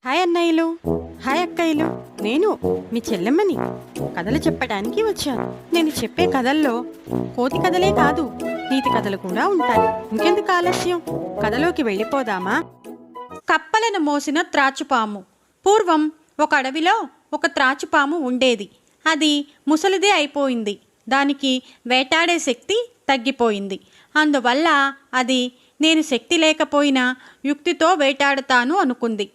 Hi అన్నయ్యలు, hi అక్కయ్యలు. నేను మీ చెల్లెమ్మని కథలు చెప్పడానికి వచ్చాను. నేను చెప్పే కథల్లో కోతి కథలే కాదు, నీతి కథలు కూడా ఉంటాయి. ఇంకెందుకు ఆలస్యం, కథలోకి వెళ్ళిపోదామా? కప్పలను మోసిన త్రాచుపాము. పూర్వం ఒక అడవిలో ఒక త్రాచుపాము ఉండేది. అది ముసలిదే అయిపోయింది. దానికి వేటాడే శక్తి తగ్గిపోయింది. అందువల్ల అది నేను శక్తి లేకపోయినా యుక్తితో వేటాడుతాను అనుకుంది.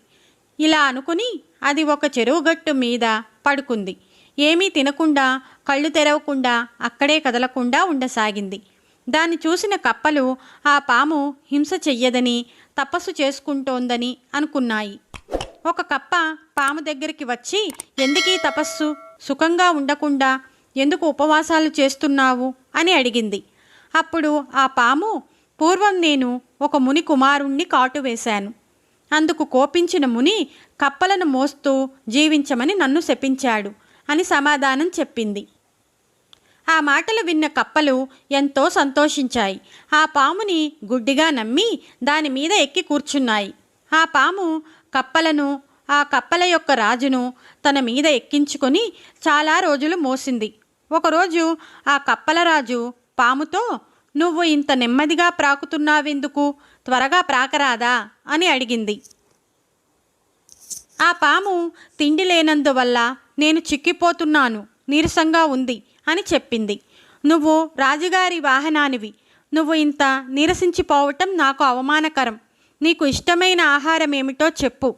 ఇలా అనుకుని అది ఒక చెరువు గట్టు మీద పడుకుంది. ఏమీ తినకుండా, కళ్ళు తెరవకుండా, అక్కడే కదలకుండా ఉండసాగింది. దాన్ని చూసిన కప్పలు ఆ పాము హింస చెయ్యదని, తపస్సు చేసుకుంటోందని అనుకున్నాయి. ఒక కప్ప పాము దగ్గరికి వచ్చి, ఎందుకీ తపస్సు? సుఖంగా ఉండకుండా ఎందుకు ఉపవాసాలు చేస్తున్నావు అని అడిగింది. అప్పుడు ఆ పాము, పూర్వం నేను ఒక ముని కుమారుణ్ణి కాటు వేశాను. అందుకు కోపించిన ముని కప్పలను మోస్తూ జీవించమని నన్ను శపించాడు అని సమాధానం చెప్పింది. ఆ మాటలు విన్న కప్పలు ఎంతో సంతోషించాయి. ఆ పాముని గుడ్డిగా నమ్మి దాని మీద ఎక్కి కూర్చున్నాయి. ఆ పాము కప్పలను, ఆ కప్పల యొక్క రాజును తన మీద ఎక్కించుకొని చాలా రోజులు మోసింది. ఒకరోజు ఆ కప్పల రాజు పాముతో, నువ్వు ఇంత నెమ్మదిగా ప్రాకుతున్నావెందుకు? త్వరగా ప్రాకరాదా అని అడిగింది. ఆ పాము, తిండి లేనందువల్ల నేను చిక్కిపోతున్నాను, నీరసంగా ఉంది అని చెప్పింది. నువ్వు రాజుగారి వాహనానివి, నువ్వు ఇంత నీరసించిపోవటం నాకు అవమానకరం. నీకు ఇష్టమైన ఆహారం ఏమిటో చెప్పు,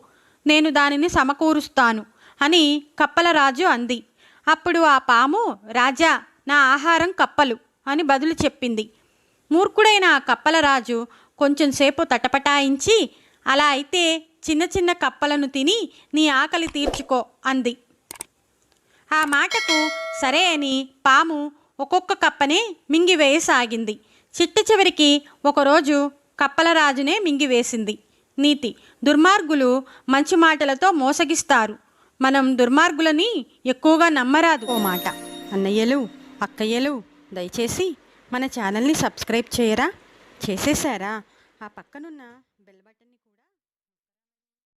నేను దానిని సమకూరుస్తాను అని కప్పలరాజు అంది. అప్పుడు ఆ పాము, రాజా, నా ఆహారం కప్పలు అని బదులు చెప్పింది. మూర్ఖుడైన ఆ కప్పలరాజు కొంచెంసేపు తటపటాయించి, అలా అయితే చిన్న చిన్న కప్పలను తిని నీ ఆకలి తీర్చుకో అంది. ఆ మాటకు సరే అని పాము ఒక్కొక్క కప్పనే మింగివేయసాగింది. చిట్ట చివరికి ఒకరోజు కప్పలరాజునే మింగివేసింది. నీతి: దుర్మార్గులు మంచి మాటలతో మోసగిస్తారు. మనం దుర్మార్గులని ఎక్కువగా నమ్మరాదు. ఓ మాట, అన్నయ్యలు, అక్కయ్యలు, దయచేసి మన ఛానల్ని సబ్స్క్రైబ్ చేయరా? చేసేసారా? ఆ పక్కనున్న బెల్ బటన్ని